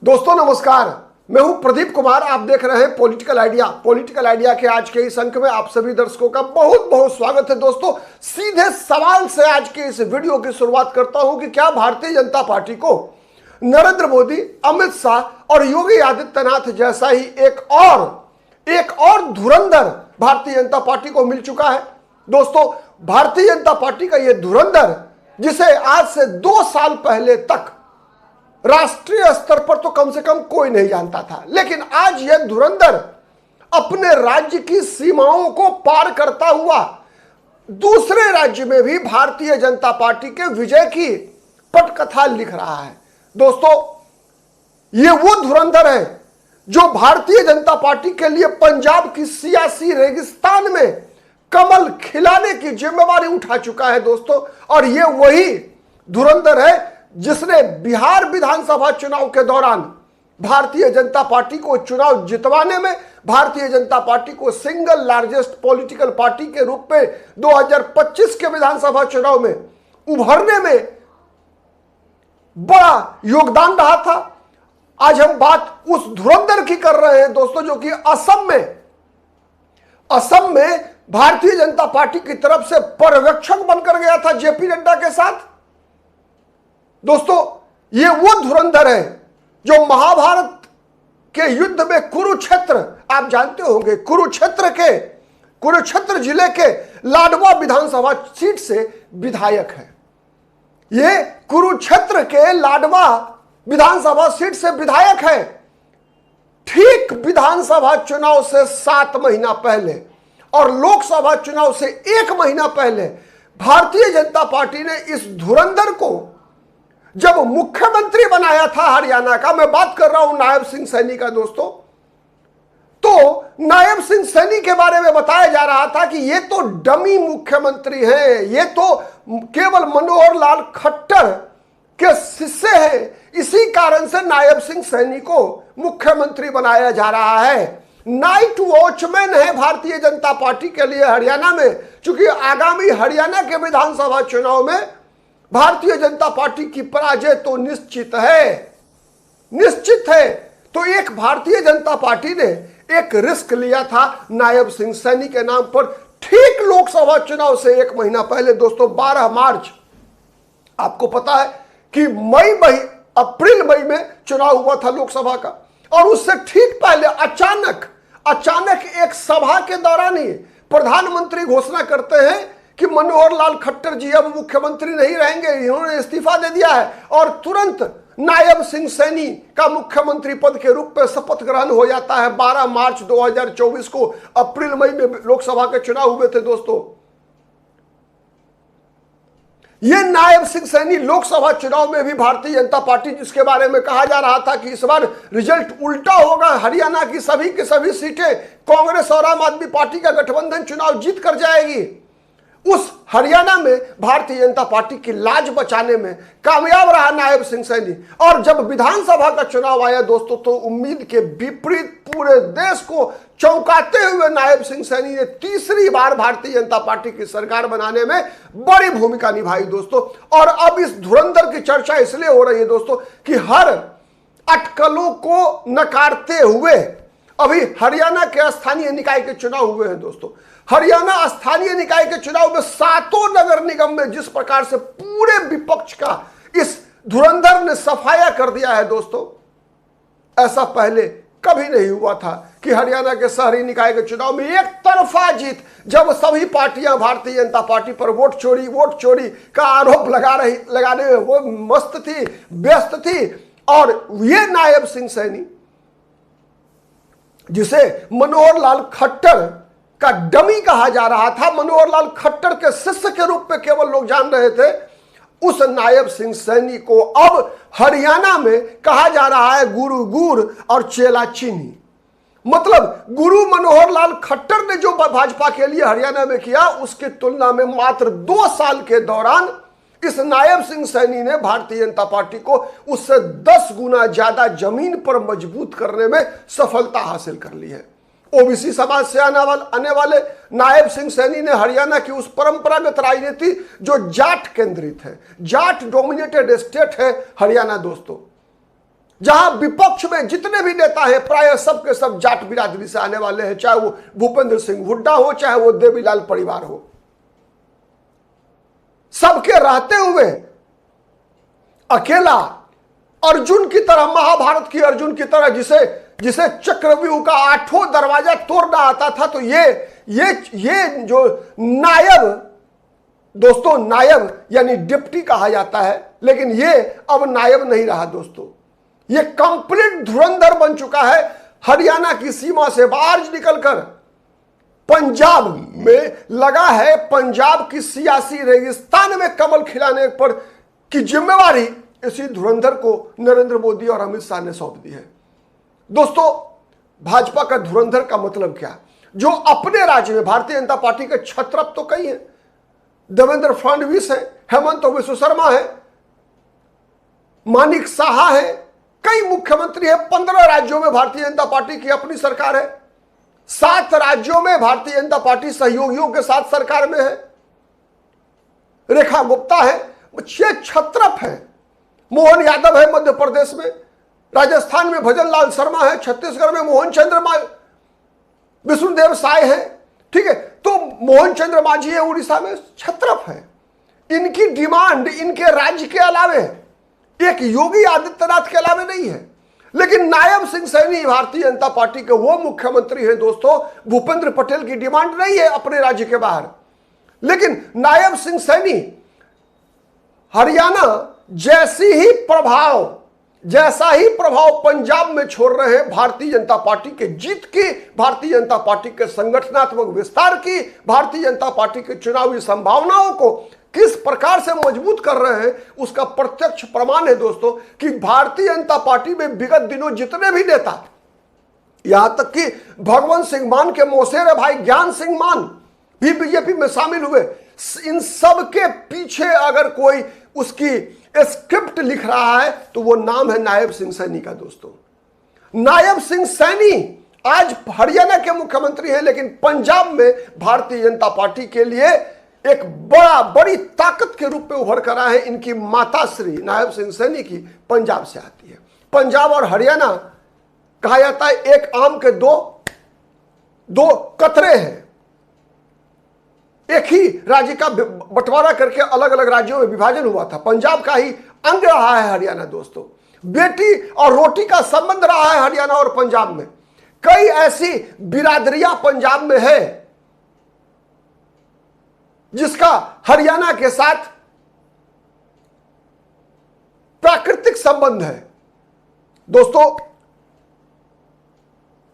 दोस्तों नमस्कार, मैं हूं प्रदीप कुमार। आप देख रहे हैं पॉलिटिकल आइडिया के आज के इस अंक में आप सभी दर्शकों का बहुत बहुत स्वागत है। दोस्तों सीधे सवाल से आज के इस वीडियो की शुरुआत करता हूं कि क्या भारतीय जनता पार्टी को नरेंद्र मोदी, अमित शाह और योगी आदित्यनाथ जैसा ही एक और धुरंधर भारतीय जनता पार्टी को मिल चुका है। दोस्तों भारतीय जनता पार्टी का यह धुरंधर, जिसे आज से 2 साल पहले तक राष्ट्रीय स्तर पर तो कम से कम कोई नहीं जानता था, लेकिन आज यह धुरंधर अपने राज्य की सीमाओं को पार करता हुआ दूसरे राज्य में भी भारतीय जनता पार्टी के विजय की पटकथा लिख रहा है। दोस्तों यह वो धुरंधर है जो भारतीय जनता पार्टी के लिए पंजाब की सियासी रेगिस्तान में कमल खिलाने की जिम्मेवारी उठा चुका है। दोस्तों और यह वही धुरंधर है जिसने बिहार विधानसभा चुनाव के दौरान भारतीय जनता पार्टी को चुनाव जितवाने में, भारतीय जनता पार्टी को सिंगल लार्जेस्ट पॉलिटिकल पार्टी के रूप में 2025 के विधानसभा चुनाव में उभरने में बड़ा योगदान रहा था। आज हम बात उस धुरंधर की कर रहे हैं दोस्तों, जो कि असम में भारतीय जनता पार्टी की तरफ से पर्यवेक्षक बनकर गया था जेपी नड्डा के साथ। दोस्तों ये वो धुरंधर है जो महाभारत के युद्ध में कुरुक्षेत्र, आप जानते होंगे, कुरुक्षेत्र जिले के लाडवा विधानसभा सीट से विधायक है। ये कुरुक्षेत्र के लाडवा विधानसभा सीट से विधायक है। ठीक विधानसभा चुनाव से 7 महीना पहले और लोकसभा चुनाव से 1 महीना पहले भारतीय जनता पार्टी ने इस धुरंधर को जब मुख्यमंत्री बनाया था हरियाणा का, मैं बात कर रहा हूं नायब सिंह सैनी का दोस्तों, तो नायब सिंह सैनी के बारे में बताया जा रहा था कि ये तो डमी मुख्यमंत्री हैं, ये तो केवल मनोहर लाल खट्टर के शिष्य हैं, इसी कारण से नायब सिंह सैनी को मुख्यमंत्री बनाया जा रहा है। नाइट वॉचमैन है भारतीय जनता पार्टी के लिए हरियाणा में, क्योंकि आगामी हरियाणा के विधानसभा चुनाव में भारतीय जनता पार्टी की पराजय तो निश्चित है। तो एक भारतीय जनता पार्टी ने एक रिस्क लिया था नायब सिंह सैनी के नाम पर। ठीक लोकसभा चुनाव से 1 महीना पहले दोस्तों 12 मार्च, आपको पता है कि अप्रैल मई में चुनाव हुआ था लोकसभा का, और उससे ठीक पहले अचानक एक सभा के दौरान ही प्रधानमंत्री घोषणा करते हैं कि मनोहर लाल खट्टर जी अब मुख्यमंत्री नहीं रहेंगे, इन्होंने इस्तीफा दे दिया है, और तुरंत नायब सिंह सैनी का मुख्यमंत्री पद के रूप में शपथ ग्रहण हो जाता है। 12 मार्च 2024 को अप्रैल मई में लोकसभा के चुनाव हुए थे दोस्तों। यह नायब सिंह सैनी लोकसभा चुनाव में भी भारतीय जनता पार्टी, जिसके बारे में कहा जा रहा था कि इस बार रिजल्ट उल्टा होगा, हरियाणा की सभी सीटें कांग्रेस और आम आदमी पार्टी का गठबंधन चुनाव जीत कर जाएगी, उस हरियाणा में भारतीय जनता पार्टी की लाज बचाने में कामयाब रहा नायब सिंह सैनी। और जब विधानसभा का चुनाव आया दोस्तों, तो उम्मीद के विपरीत पूरे देश को चौंकाते हुए नायब सिंह सैनी ने तीसरी बार भारतीय जनता पार्टी की सरकार बनाने में बड़ी भूमिका निभाई दोस्तों। और अब इस धुरंधर की चर्चा इसलिए हो रही है दोस्तों कि हर अटकलों को नकारते हुए अभी हरियाणा के स्थानीय निकाय के चुनाव हुए हैं दोस्तों। हरियाणा स्थानीय निकाय के चुनाव में 7 नगर निगम में जिस प्रकार से पूरे विपक्ष का इस धुरंधर ने सफाया कर दिया है दोस्तों, ऐसा पहले कभी नहीं हुआ था कि हरियाणा के शहरी निकाय के चुनाव में एक तरफा जीत, जब सभी पार्टियां भारतीय जनता पार्टी पर वोट चोरी का आरोप लगाने में वो मस्त थी, व्यस्त थी, और ये नायब सिंह सैनी, जिसे मनोहर लाल खट्टर का डमी कहा जा रहा था, मनोहर लाल खट्टर के शिष्य के रूप में केवल लोग जान रहे थे, उस नायब सिंह सैनी को अब हरियाणा में कहा जा रहा है गुरु गुड़ और चेला चीनी। मतलब गुरु मनोहर लाल खट्टर ने जो भाजपा के लिए हरियाणा में किया, उसकी तुलना में मात्र 2 साल के दौरान इस नायब सिंह सैनी ने भारतीय जनता पार्टी को उससे 10 गुना ज्यादा जमीन पर मजबूत करने में सफलता हासिल कर ली है। ओबीसी समाज से आने वाले नायब सिंह सैनी ने हरियाणा की उस परंपरागत राजनीति जो जाट केंद्रित है, जाट डोमिनेटेड स्टेट है हरियाणा दोस्तों, जहां विपक्ष में जितने भी नेता हैं प्राय सब के सब जाट बिरादरी से आने वाले हैं, चाहे वो भूपेंद्र सिंह हुड्डा हो, चाहे वो देवीलाल परिवार हो। सबके रहते हुए अकेला अर्जुन की तरह, महाभारत की अर्जुन की तरह, जिसे चक्रव्यूह का 8वां दरवाजा तोड़ना आता था, तो ये जो नायब, दोस्तों नायब यानी डिप्टी कहा जाता है, लेकिन ये अब नायब नहीं रहा दोस्तों, ये कंप्लीट धुरंधर बन चुका है। हरियाणा की सीमा से बाहर निकलकर पंजाब में लगा है, पंजाब की सियासी रेगिस्तान में कमल खिलाने पर की जिम्मेवारी इसी धुरंधर को नरेंद्र मोदी और अमित शाह ने सौंप दी है। दोस्तों, भाजपा का धुरंधर का मतलब क्या? जो अपने राज्य में भारतीय जनता पार्टी के छत्रप तो कई हैं, देवेंद्र फडणवीस है, हेमंत विश्व शर्मा है, मानिक साहा है, कई मुख्यमंत्री है। 15 राज्यों में भारतीय जनता पार्टी की अपनी सरकार है, 7 राज्यों में भारतीय जनता पार्टी सहयोगियों के साथ सरकार में है। रेखा गुप्ता है, 6 छत्रप है। मोहन यादव है मध्य प्रदेश में, राजस्थान में भजन लाल शर्मा है, छत्तीसगढ़ में मोहन चंद्र विष्णुदेव साय है, ठीक है, तो मोहन चंद्र मांझी है, उड़ीसा में छत्रप है। इनकी डिमांड इनके राज्य के अलावे, एक योगी आदित्यनाथ के अलावे नहीं है। लेकिन नायब सिंह सैनी भारतीय जनता पार्टी के वो मुख्यमंत्री हैं दोस्तों, भूपेंद्र पटेल की डिमांड नहीं है अपने राज्य के बाहर, लेकिन नायब सिंह सैनी हरियाणा जैसा ही प्रभाव पंजाब में छोड़ रहे हैं भारतीय जनता पार्टी के जीत की, भारतीय जनता पार्टी के संगठनात्मक विस्तार की, भारतीय जनता पार्टी के चुनावी संभावनाओं को किस प्रकार से मजबूत कर रहे हैं, उसका प्रत्यक्ष प्रमाण है दोस्तों कि भारतीय जनता पार्टी में विगत दिनों जितने भी नेता, यहां तक कि भगवंत सिंह मान के मौसेरे भाई ज्ञान सिंह मान भी बीजेपी में शामिल हुए, इन सब के पीछे अगर कोई उसकी स्क्रिप्ट लिख रहा है तो वो नाम है नायब सिंह सैनी का। दोस्तों, नायब सिंह सैनी आज हरियाणा के मुख्यमंत्री हैं, लेकिन पंजाब में भारतीय जनता पार्टी के लिए एक बड़ी ताकत के रूप में उभर कर आए हैं। इनकी माताश्री नायब सिंह सैनी की पंजाब से आती है। पंजाब और हरियाणा कहा जाता है एक आम के दो कतरे हैं। एक ही राज्य का बंटवारा करके अलग अलग राज्यों में विभाजन हुआ था, पंजाब का ही अंग रहा है हरियाणा। दोस्तों, बेटी और रोटी का संबंध रहा है हरियाणा और पंजाब में। कई ऐसी बिरादरियां पंजाब में है जिसका हरियाणा के साथ प्राकृतिक संबंध है। दोस्तों,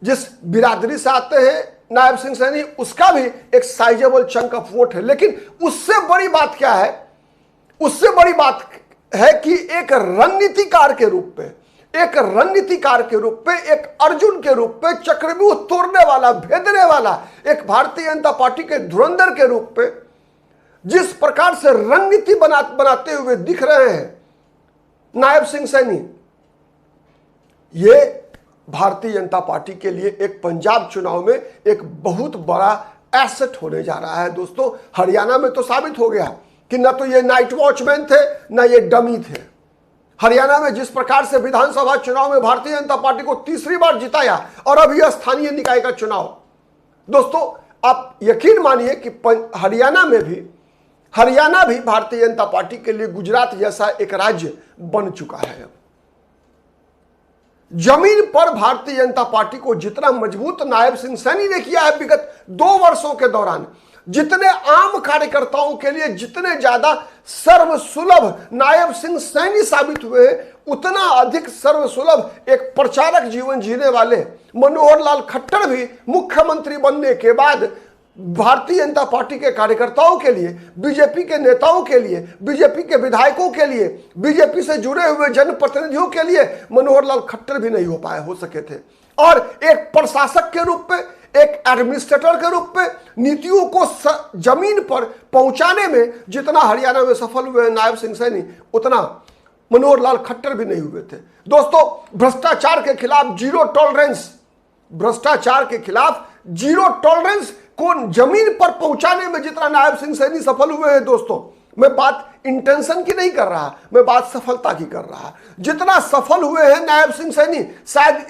जिस बिरादरी से आते हैं नायब सिंह सैनी, उसका भी एक साइजेबल चंक ऑफ वोट है। लेकिन उससे बड़ी बात क्या है? उससे बड़ी बात है कि एक रणनीतिकार के रूप में, एक अर्जुन के रूप में, चक्रव्यूह तोड़ने वाला, भेदने वाला, एक भारतीय जनता पार्टी के धुरंधर के रूप में जिस प्रकार से रणनीति बनाते हुए दिख रहे हैं नायब सिंह सैनी, ये भारतीय जनता पार्टी के लिए एक पंजाब चुनाव में एक बहुत बड़ा एसेट होने जा रहा है। दोस्तों, हरियाणा में तो साबित हो गया कि न तो ये नाइट वॉचमैन थे, न ये डमी थे। हरियाणा में जिस प्रकार से विधानसभा चुनाव में भारतीय जनता पार्टी को तीसरी बार जिताया, और अब यह स्थानीय निकाय का चुनाव। दोस्तों, आप यकीन मानिए कि हरियाणा भी भारतीय जनता पार्टी के लिए गुजरात जैसा एक राज्य बन चुका है। जमीन पर भारतीय जनता पार्टी को जितना मजबूत नायब सिंह सैनी ने किया है विगत 2 वर्षों के दौरान, जितने आम कार्यकर्ताओं के लिए जितने ज्यादा सर्वसुलभ नायब सिंह सैनी साबित हुए हैं, उतना अधिक सर्वसुलभ एक प्रचारक जीवन जीने वाले मनोहर लाल खट्टर भी मुख्यमंत्री बनने के बाद भारतीय जनता पार्टी के कार्यकर्ताओं के लिए, बीजेपी के नेताओं के लिए, बीजेपी के विधायकों के लिए, बीजेपी से जुड़े हुए जनप्रतिनिधियों के लिए मनोहर लाल खट्टर भी नहीं हो सके थे। और एक प्रशासक के रूप में, एक एडमिनिस्ट्रेटर के रूप में नीतियों को जमीन पर पहुंचाने में जितना हरियाणा में सफल हुए नायब सिंह सैनी, उतना मनोहर लाल खट्टर भी नहीं हुए थे। दोस्तों, भ्रष्टाचार के खिलाफ जीरो टॉलरेंस को जमीन पर पहुंचाने में जितना नायब सिंह सैनी सफल हुए हैं दोस्तों, मैं बात इंटेंशन की नहीं कर रहा, मैं बात सफलता की कर रहा। जितना सफल हुए हैं नायब सिंह सैनी, शायद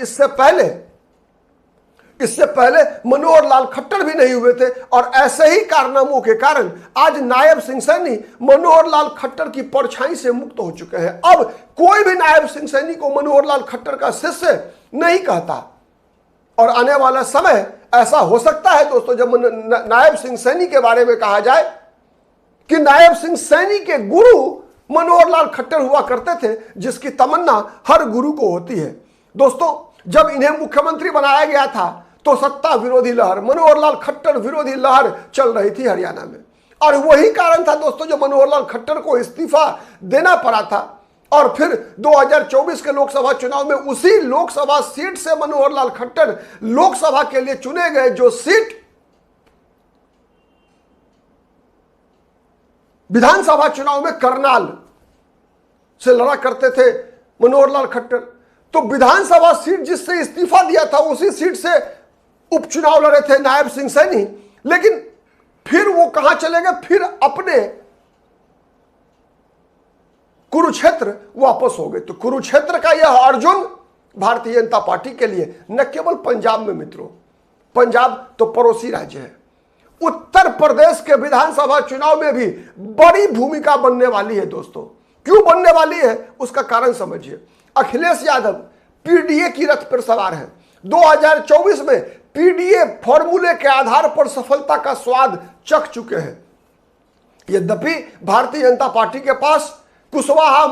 इससे पहले मनोहर लाल खट्टर भी नहीं हुए थे। और ऐसे ही कारनामों के कारण आज नायब सिंह सैनी मनोहर लाल खट्टर की परछाई से मुक्त हो चुके हैं। अब कोई भी नायब सिंह सैनी को मनोहर लाल खट्टर का शिष्य नहीं कहता। और आने वाला समय ऐसा हो सकता है दोस्तों, जब नायब सिंह सैनी के बारे में कहा जाए कि नायब सिंह सैनी के गुरु मनोहर लाल खट्टर हुआ करते थे, जिसकी तमन्ना हर गुरु को होती है। दोस्तों, जब इन्हें मुख्यमंत्री बनाया गया था तो सत्ता विरोधी लहर, मनोहर लाल खट्टर विरोधी लहर चल रही थी हरियाणा में। और वही कारण था दोस्तों जो मनोहर लाल खट्टर को इस्तीफा देना पड़ा था। और फिर 2024 के लोकसभा चुनाव में उसी लोकसभा सीट से मनोहर लाल खट्टर लोकसभा के लिए चुने गए, जो सीट विधानसभा चुनाव में करनाल से लड़ा करते थे मनोहर लाल खट्टर। तो विधानसभा सीट जिससे इस्तीफा दिया था, उसी सीट से उपचुनाव लड़े थे नायब सिंह सैनी। लेकिन फिर वो कहां चले गए? फिर अपने कुरुक्षेत्र वापस हो गए। तो कुरुक्षेत्र का यह अर्जुन भारतीय जनता पार्टी के लिए न केवल पंजाब में मित्रों, पंजाब तो पड़ोसी राज्य है, उत्तर प्रदेश के विधानसभा चुनाव में भी बड़ी भूमिका बनने वाली है दोस्तों। क्यों बनने वाली है उसका कारण समझिए। अखिलेश यादव पीडीए की रथ पर सवार हैं। 2024 में पीडीए फॉर्मूले के आधार पर सफलता का स्वाद चख चुके हैं। यद्यपि भारतीय जनता पार्टी के पास कुशवाहा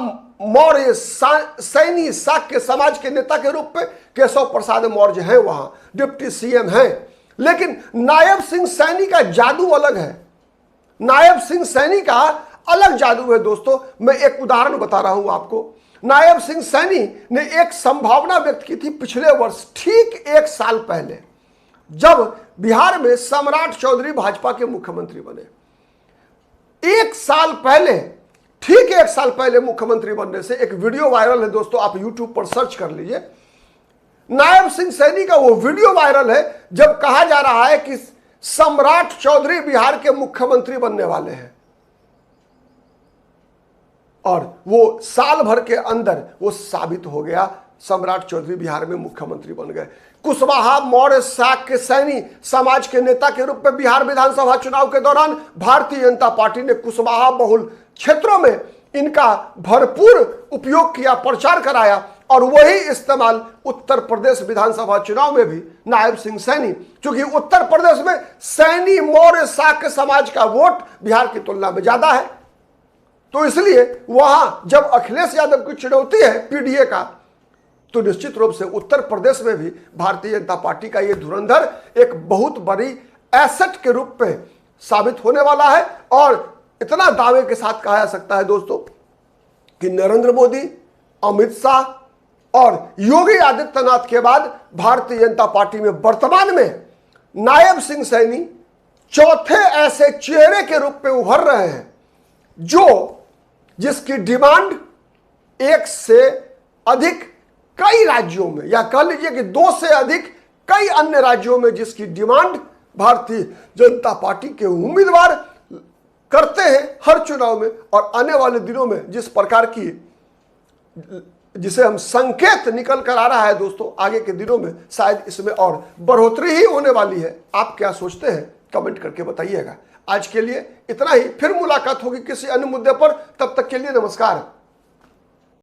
मौर्य सैनी शाक्य समाज के नेता के रूप में केशव प्रसाद मौर्य हैं, वहां डिप्टी सीएम हैं। लेकिन नायब सिंह सैनी का जादू अलग है। नायब सिंह सैनी का अलग जादू है दोस्तों। मैं एक उदाहरण बता रहा हूं आपको। नायब सिंह सैनी ने एक संभावना व्यक्त की थी पिछले वर्ष, ठीक 1 साल पहले, जब बिहार में सम्राट चौधरी भाजपा के मुख्यमंत्री बने। 1 साल पहले, ठीक 1 साल पहले मुख्यमंत्री बनने से एक वीडियो वायरल है दोस्तों, आप यूट्यूब पर सर्च कर लीजिए। नायब सिंह सैनी का वो वीडियो वायरल है जब कहा जा रहा है कि सम्राट चौधरी बिहार के मुख्यमंत्री बनने वाले हैं। और वो साल भर के अंदर वो साबित हो गया, सम्राट चौधरी बिहार में मुख्यमंत्री बन गए। कुशवाहा मौर्य शाक्य सैनी समाज के नेता के रूप में बिहार विधानसभा चुनाव के दौरान भारतीय जनता पार्टी ने कुशवाहा बहुल क्षेत्रों में इनका भरपूर उपयोग किया, प्रचार कराया। और वही इस्तेमाल उत्तर प्रदेश विधानसभा चुनाव में भी नायब सिंह सैनी, क्योंकि उत्तर प्रदेश में सैनी मौर्य शाक्य समाज का वोट बिहार की तुलना में ज्यादा है, तो इसलिए वहां जब अखिलेश यादव की चुनौती है पीडीए का, तो निश्चित रूप से उत्तर प्रदेश में भी भारतीय जनता पार्टी का यह धुरंधर एक बहुत बड़ी एसेट के रूप में साबित होने वाला है। और इतना दावे के साथ कहा जा सकता है दोस्तों कि नरेंद्र मोदी, अमित शाह और योगी आदित्यनाथ के बाद भारतीय जनता पार्टी में वर्तमान में नायब सिंह सैनी चौथे ऐसे चेहरे के रूप में उभर रहे हैं जिसकी डिमांड एक से अधिक कई राज्यों में, या कह लीजिए कि 2 से अधिक कई अन्य राज्यों में जिसकी डिमांड भारतीय जनता पार्टी के उम्मीदवार करते हैं हर चुनाव में। और आने वाले दिनों में जिस प्रकार की, जिसे हम संकेत निकल कर आ रहा है दोस्तों, आगे के दिनों में शायद इसमें और बढ़ोतरी ही होने वाली है। आप क्या सोचते हैं कमेंट करके बताइएगा। आज के लिए इतना ही, फिर मुलाकात होगी किसी अन्य मुद्दे पर। तब तक के लिए नमस्कार।